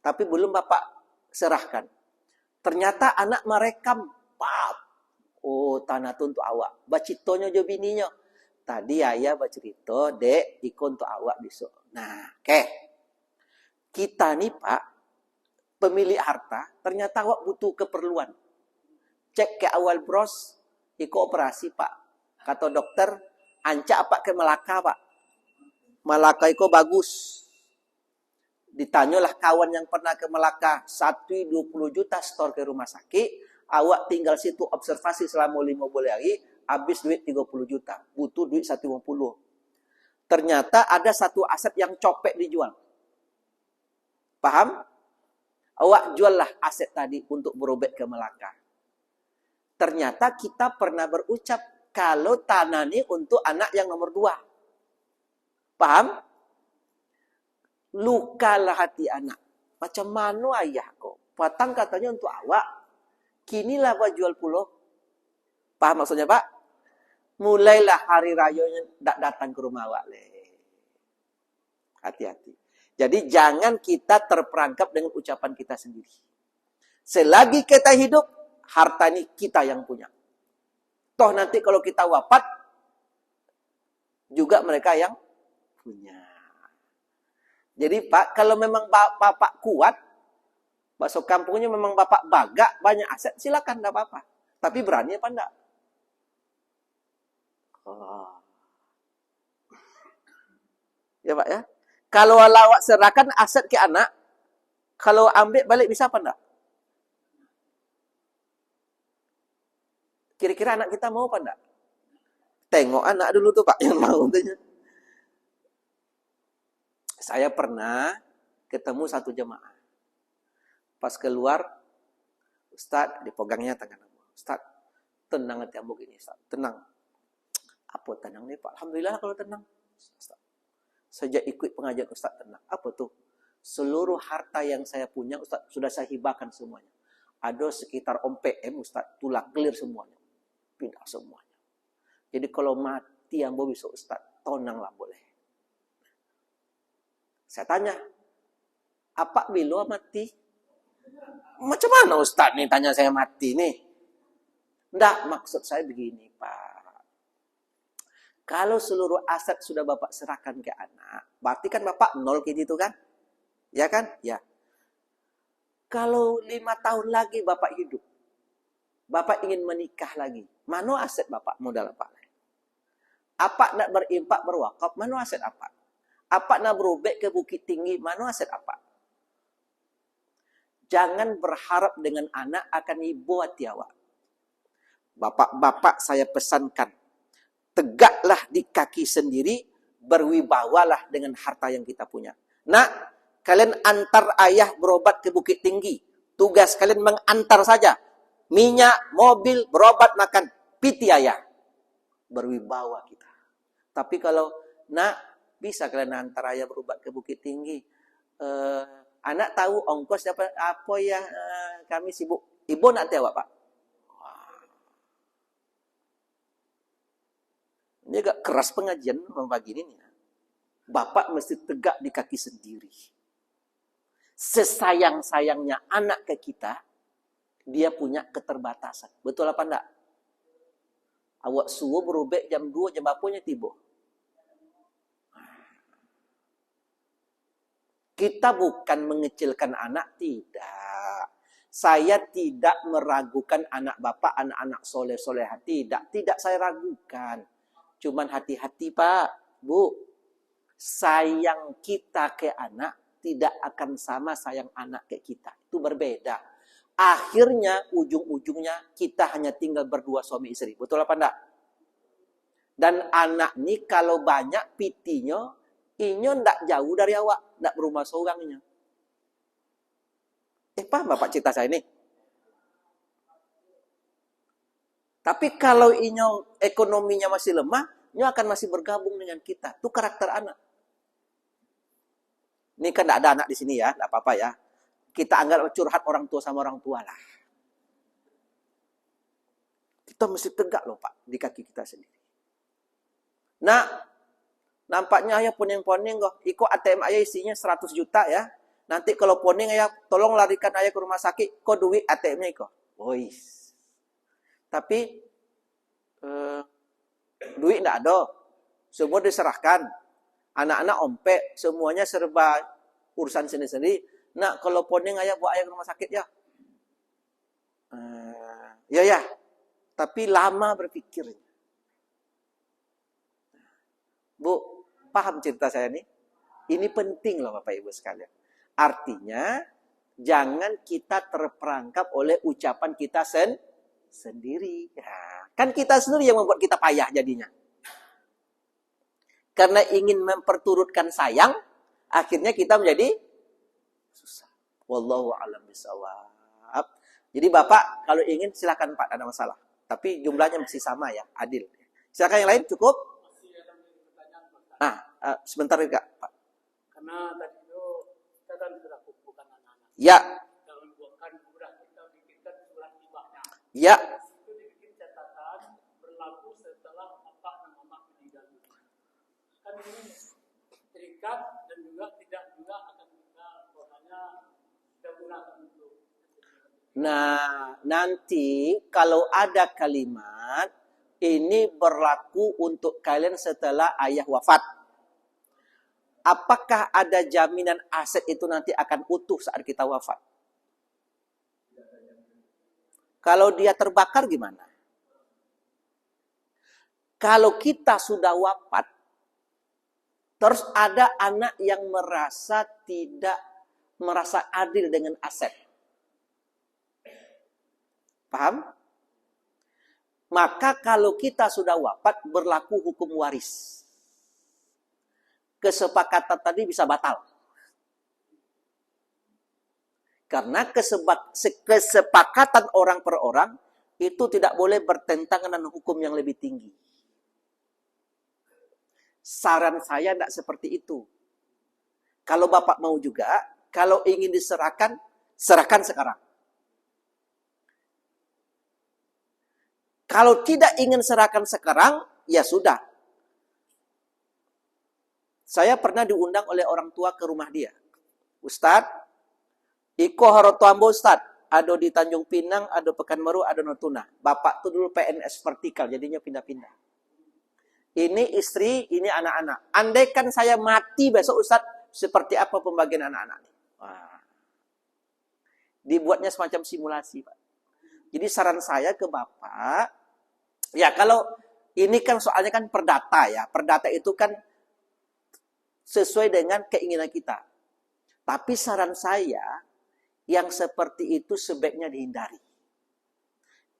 A: Tapi belum Bapak serahkan. Ternyata anak merekam. Pap. Oh, tanah itu untuk awak. Bacitonya jo bininya. Tadi ayah bercerita, dek, iko untuk awak besok. Nah, oke. Kita nih Pak, pemilik harta, ternyata awak butuh keperluan. Cek ke awal bros, iko operasi Pak. Kata dokter, anca apa ke Melaka Pak. Melaka iko bagus. Ditanyalah kawan yang pernah ke Melaka, 1,20 juta store ke rumah sakit. Awak tinggal situ observasi selama 15 hari, habis duit 30 juta. Butuh duit 150. Ternyata ada satu aset yang copek dijual. Paham? Awak juallah aset tadi untuk berobat ke Melaka. Ternyata kita pernah berucap, kalau tanah ini untuk anak yang nomor 2. Paham? Lukalah hati anak. Macam mana ayah kok? Patang katanya untuk awak. Kinilah awak jual pulau. Paham maksudnya Pak? Mulailah hari rayanya datang ke rumah awak. Hati-hati. Jadi jangan kita terperangkap dengan ucapan kita sendiri. Selagi kita hidup, harta ini kita yang punya. Toh nanti kalau kita wafat, juga mereka yang punya. Jadi Pak, kalau memang Bapak kuat, bakso kampungnya memang Bapak bagak, banyak aset, silakan, enggak apa-apa. Tapi berani apa enggak? Oh. Ya Pak ya. Kalau awak serahkan aset ke anak, kalau ambil balik bisa apa enggak? Kira-kira anak kita mau apa enggak? Tengok anak dulu tuh Pak yang mau tuh. Saya pernah ketemu satu jemaah. Pas keluar, Ustaz dipegangnya tangan aku. Ustaz, tenang hati ambo gini, Ustaz. Tenang. Apa tenang nih Pak? Alhamdulillah kalau tenang. Ustaz. Sejak ikut pengajian Ustaz tenang. Apa tuh? Seluruh harta yang saya punya Ustaz sudah saya hibahkan semuanya. Ada sekitar PM Ustaz, tulang clear semuanya. Pindah semuanya. Jadi kalau mati ambo bisa Ustaz, tenanglah boleh. Saya tanya, apa bila mati? Macam mana Ustaz nih tanya saya mati nih? Enggak, maksud saya begini Pak. Kalau seluruh aset sudah Bapak serahkan ke anak, berarti kan Bapak nol gitu kan? Ya kan? Ya. Kalau 5 tahun lagi Bapak hidup, Bapak ingin menikah lagi, mana aset Bapak, modal Bapak? Apa nak berimpak berwakaf, mana aset apa? Apa nak berubek ke Bukit Tinggi, mana aset apa? Jangan berharap dengan anak akan ibu hati awak. Bapak-bapak saya pesankan, tegaklah di kaki sendiri, berwibawalah dengan harta yang kita punya. Nak, kalian antar ayah berobat ke Bukit Tinggi. Tugas kalian mengantar saja. Minyak, mobil, berobat, makan. Piti ayah. Berwibawa kita. Tapi kalau, nak, bisa kalian antar ayah berobat ke Bukit Tinggi. Anak tahu ongkos apa ya, kami sibuk. Ibu nak tahu Pak? Ini agak keras pengajian pagi ini. Bapak mesti tegak di kaki sendiri. Sesayang-sayangnya anak ke kita, dia punya keterbatasan. Betul apa enggak? Awak suruh berubek jam 2, jam berapanya tiba? Kita bukan mengecilkan anak, tidak. Saya tidak meragukan anak bapak, anak-anak soleh-soleha. Tidak saya ragukan. Cuman hati-hati Pak, Bu. Sayang kita ke anak tidak akan sama sayang anak ke kita. Itu berbeda. Akhirnya, ujung-ujungnya kita hanya tinggal berdua suami istri. Betul apa enggak? Dan anak ini kalau banyak pitinya, inyo ndak jauh dari awak, ndak berumah seorangnya. Paham Bapak cerita saya ini? Tapi kalau inyo ekonominya masih lemah, Nyo akan masih bergabung dengan kita. Itu karakter anak. Ini kan tidak ada anak di sini ya, tidak apa-apa ya. Kita anggap curhat orang tua sama orang tua lah. Kita mesti tegak loh Pak, di kaki kita sendiri. Nah, nampaknya ayah poning-poning kok. Iko ATM ayah isinya 100 juta ya. Nanti kalau poning ayah, tolong larikan ayah ke rumah sakit. Kok duit ATM-nya Iko? Boys. Tapi duit enggak ada. Semua diserahkan. Anak-anak ompek, semuanya serba urusan sendiri-sendiri. Nak, kalau poning ayah bawa ayah ke rumah sakit ya. Ya. Tapi lama berpikir. Bu, paham cerita saya nih? Ini penting loh Bapak Ibu sekalian. Artinya, jangan kita terperangkap oleh ucapan kita sendiri. Ya, kan kita sendiri yang membuat kita payah jadinya. Karena ingin memperturutkan sayang, akhirnya kita menjadi susah. Wallahu a'lam bishawab. Jadi Bapak kalau ingin silakan Pak, ada masalah. Tapi jumlahnya masih sama ya, adil. Silakan yang lain cukup? Sebentar Kak, Pak.
B: Karena tadi itu kita kan sudah kumpulkan anak-anak.
A: Ya.
B: Kalau bukan sudah kita bikinkan surat hibahnya.
A: Ya.
B: Itu dibikin catatan berlaku setelah bapak dan mama meninggal. Kan ini terikat dan juga tidak juga akan kita pokoknya kita gunakan untuk.
A: Nah, nanti kalau ada kalimat ini berlaku untuk kalian setelah ayah wafat. Apakah ada jaminan aset itu nanti akan utuh saat kita wafat? Kalau dia terbakar gimana? Kalau kita sudah wafat, terus ada anak yang tidak merasa adil dengan aset. Paham? Maka kalau kita sudah wafat, berlaku hukum waris. Kesepakatan tadi bisa batal. Karena kesepakatan orang per orang itu tidak boleh bertentangan dengan hukum yang lebih tinggi. Saran saya tidak seperti itu. Kalau Bapak mau juga, kalau ingin diserahkan, serahkan sekarang. Kalau tidak ingin serahkan sekarang, ya sudah. Saya pernah diundang oleh orang tua ke rumah dia. Ustadz, Iko Harotuambo Ustadz. Ada di Tanjung Pinang, ada Pekanbaru, ada Natuna. Bapak tuh dulu PNS vertikal, jadinya pindah-pindah. Ini istri, ini anak-anak. Andaikan saya mati besok Ustadz, seperti apa pembagian anak-anak? Wah. Dibuatnya semacam simulasi, Pak. Jadi saran saya ke Bapak, ya kalau ini kan soalnya kan perdata ya. Perdata itu kan sesuai dengan keinginan kita. Tapi saran saya, yang seperti itu sebaiknya dihindari.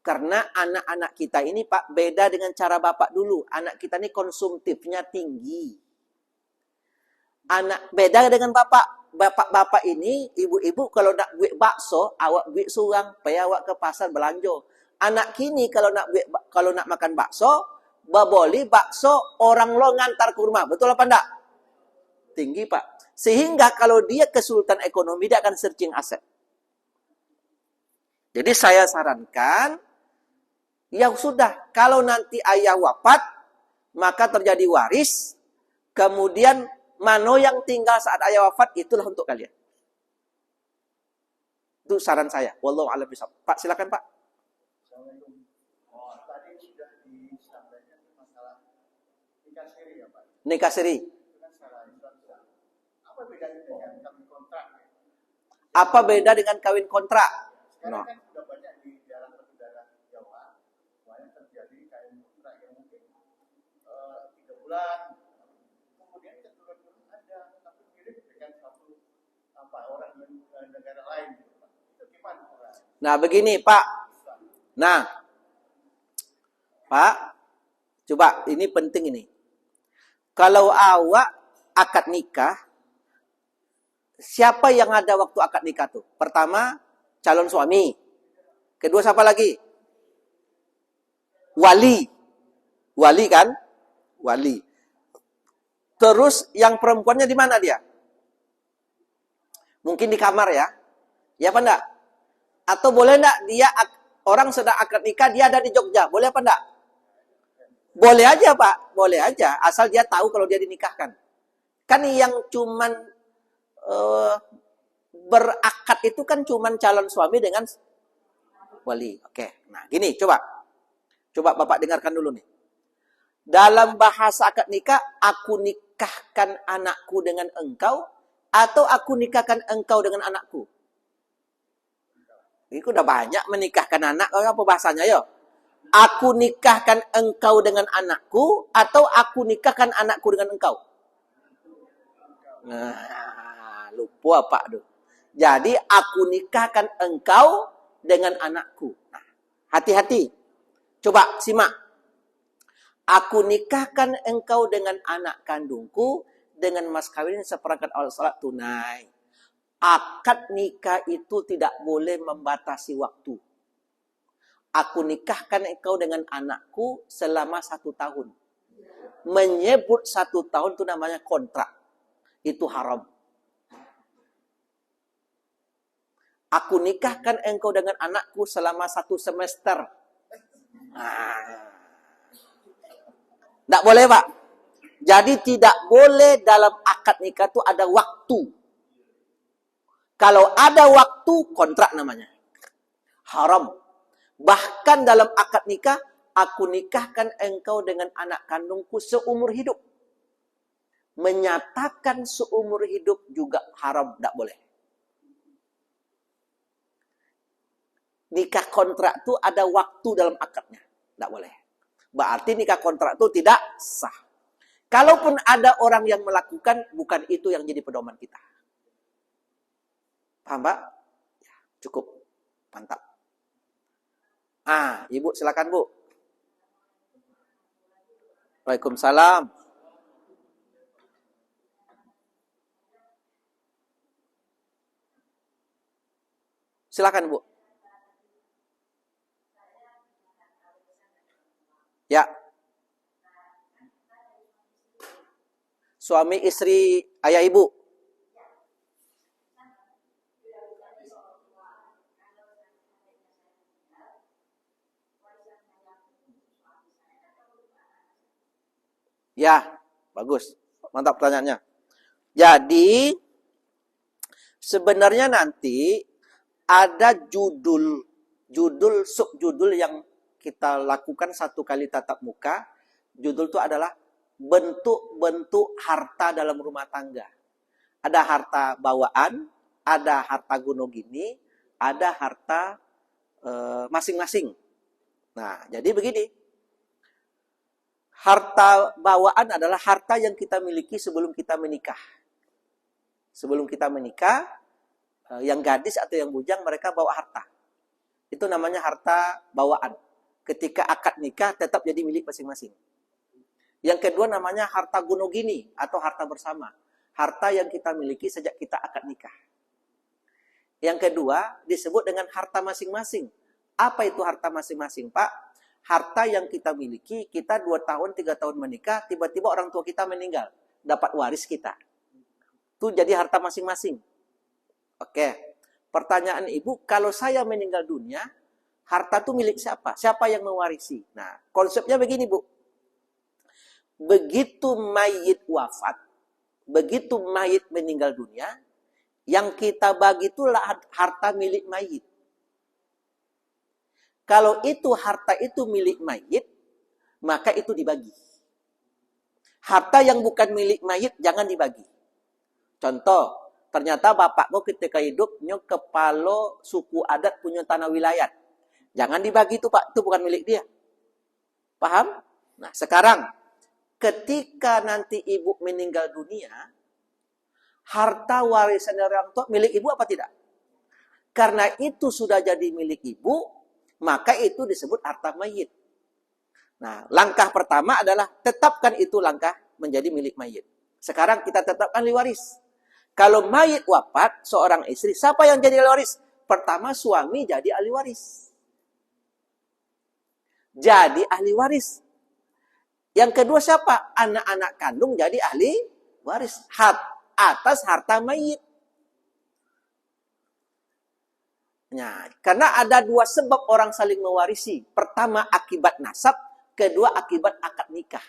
A: Karena anak-anak kita ini Pak, beda dengan cara Bapak dulu. Anak kita ini konsumtifnya tinggi. Beda dengan Bapak. Bapak-bapak ini, ibu-ibu kalau nak buat bakso, awak buat surang, payah awak ke pasar belanja. Anak kini kalau nak makan bakso, baboli bakso orang lo ngantar ke rumah. Betul apa enggak? Tinggi Pak. Sehingga kalau dia kesulitan ekonomi, dia akan searching aset. Jadi saya sarankan, ya sudah, kalau nanti ayah wafat, maka terjadi waris, kemudian mano yang tinggal saat ayah wafat, itulah untuk kalian. Itu saran saya. Wallahu a'lam bishawab. Pak, silakan Pak.
B: Assalamualaikum. Tadi sudah disampaikan masalah nikah siri ya Pak?
A: Nikah siri.
B: Apa bedanya dengan kawin kontrak?
A: Apa beda dengan kawin kontrak?
B: Sekarang kan sudah banyak di daerah Jawa, banyak terjadi kawin kontrak yang mungkin 3 bulan, kemudian keturun-turun ada, tapi mirip dengan satu orang negara lain. Itu gimana?
A: Nah begini Pak. Nah, Pak, coba ini penting ini. Kalau awak akad nikah, siapa yang ada waktu akad nikah tuh? Pertama, calon suami. Kedua, siapa lagi? Wali. Wali kan? wali. Terus yang perempuannya di mana dia? Mungkin di kamar ya. Ya apa enggak? Atau boleh enggak dia orang sedang akad nikah, dia ada di Jogja. Boleh apa enggak? Boleh aja, Pak. Boleh aja. Asal dia tahu kalau dia dinikahkan. Kan yang cuman berakad itu kan cuman calon suami dengan wali. Oke. Nah, gini, coba Bapak dengarkan dulu nih. Dalam bahasa akad nikah, aku nikahkan anakku dengan engkau, atau aku nikahkan engkau dengan anakku. Ini udah banyak menikahkan anak, apa bahasanya yo? Aku nikahkan engkau dengan anakku, atau aku nikahkan anakku dengan engkau. Nah, lupa apa tuh? Jadi aku nikahkan engkau dengan anakku. Nah, hati-hati. Coba simak. Aku nikahkan engkau dengan anak kandungku dengan mas kawin seperangkat alat salat tunai. Akad nikah itu tidak boleh membatasi waktu. Aku nikahkan engkau dengan anakku selama 1 tahun. Menyebut 1 tahun itu namanya kontrak. Itu haram. Aku nikahkan engkau dengan anakku selama 1 semester. Tidak boleh, Pak. Jadi tidak boleh dalam akad nikah itu ada waktu. Kalau ada waktu, kontrak namanya. Haram. Bahkan dalam akad nikah, aku nikahkan engkau dengan anak kandungku seumur hidup. Menyatakan seumur hidup juga haram, tidak boleh. Nikah kontrak itu ada waktu dalam akadnya, tidak boleh. Berarti nikah kontrak itu tidak sah. Kalaupun ada orang yang melakukan, bukan itu yang jadi pedoman kita. Paham, Pak? Ya, cukup. Mantap. Ibu silakan, Bu. Waalaikumsalam. Silakan, Bu. Ya. Suami, istri, ayah, ibu. Ya, bagus. Mantap pertanyaannya. Jadi, sebenarnya nanti ada judul, subjudul yang kita lakukan 1 kali tatap muka. Judul itu adalah bentuk-bentuk harta dalam rumah tangga. Ada harta bawaan, ada harta gonogini, ada harta masing-masing. Nah, jadi begini. Harta bawaan adalah harta yang kita miliki sebelum kita menikah. Sebelum kita menikah, yang gadis atau yang bujang mereka bawa harta. Itu namanya harta bawaan. Ketika akad nikah tetap jadi milik masing-masing. Yang kedua namanya harta gonogini atau harta bersama. Harta yang kita miliki sejak kita akad nikah. Yang kedua disebut dengan harta masing-masing. Apa itu harta masing-masing, Pak? Harta yang kita miliki, kita 2 tahun, 3 tahun menikah, tiba-tiba orang tua kita meninggal. Dapat waris kita. Itu jadi harta masing-masing. Oke. Pertanyaan ibu, kalau saya meninggal dunia, harta itu milik siapa? Siapa yang mewarisi? Nah, konsepnya begini, Bu. Begitu mayit wafat, begitu mayit meninggal dunia, yang kita bagi itulah harta milik mayit. Kalau itu harta itu milik mayit, maka itu dibagi. Harta yang bukan milik mayit jangan dibagi. Contoh, ternyata bapakmu ketika hidupnya kepala suku adat punya tanah wilayah. Jangan dibagi itu, Pak, itu bukan milik dia. Paham? Nah, sekarang ketika nanti ibu meninggal dunia, harta warisan dari orang tua milik ibu apa tidak? Karena itu sudah jadi milik ibu, maka itu disebut harta mayit. Nah, langkah pertama adalah tetapkan itu langkah menjadi milik mayit. Sekarang kita tetapkan ahli waris. Kalau mayit wafat, seorang istri, siapa yang jadi ahli waris? Pertama suami jadi ahli waris. Jadi ahli waris. Yang kedua siapa? Anak-anak kandung jadi ahli waris atas harta mayit. Nah, karena ada dua sebab orang saling mewarisi. Pertama akibat nasab, kedua akibat akad nikah.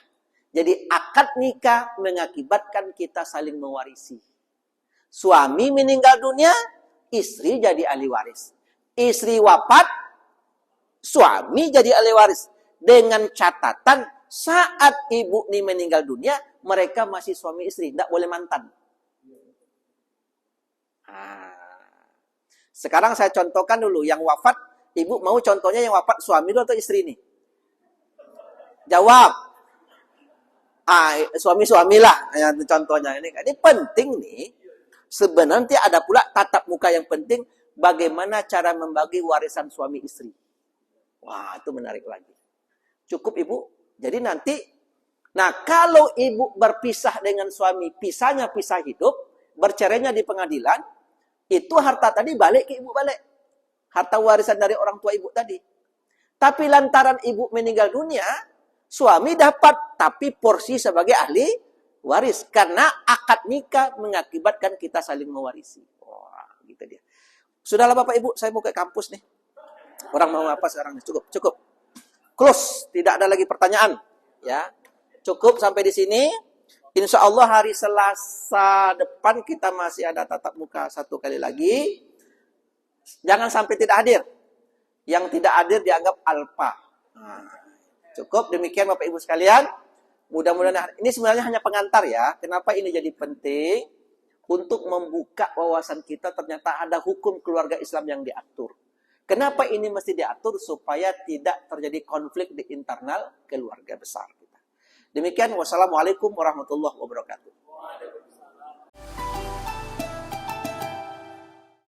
A: Jadi akad nikah mengakibatkan kita saling mewarisi. Suami meninggal dunia, istri jadi ahli waris. Istri wafat, suami jadi ahli waris. Dengan catatan saat ibu ini meninggal dunia, mereka masih suami istri, tidak boleh mantan. Sekarang saya contohkan dulu yang wafat. Ibu mau contohnya yang wafat suami dulu atau istri ini? Jawab. Suami-suamilah ya, contohnya ini. Ini penting nih. Sebenarnya ada pula tatap muka yang penting. Bagaimana cara membagi warisan suami istri. Wah, itu menarik lagi. Cukup ibu. Jadi nanti, nah kalau ibu berpisah dengan suami, pisah hidup, bercerainya di pengadilan, itu harta tadi balik ke ibu balik. Harta warisan dari orang tua ibu tadi. Tapi lantaran ibu meninggal dunia, suami dapat, tapi porsi sebagai ahli waris. Karena akad nikah mengakibatkan kita saling mewarisi. Wah, gitu dia. Sudahlah Bapak Ibu, saya mau ke kampus nih. Orang mau apa sekarang? Cukup. Close, tidak ada lagi pertanyaan. Ya, cukup sampai di sini. Insya Allah hari Selasa depan kita masih ada tatap muka satu kali lagi. Jangan sampai tidak hadir. Yang tidak hadir dianggap alpa. Nah, cukup demikian Bapak Ibu sekalian. Mudah-mudahan ini sebenarnya hanya pengantar ya. Kenapa ini jadi penting? Untuk membuka wawasan kita ternyata ada hukum keluarga Islam yang diatur. Kenapa ini mesti diatur? Supaya tidak terjadi konflik di internal keluarga besar kita. Demikian, wassalamualaikum warahmatullahi wabarakatuh.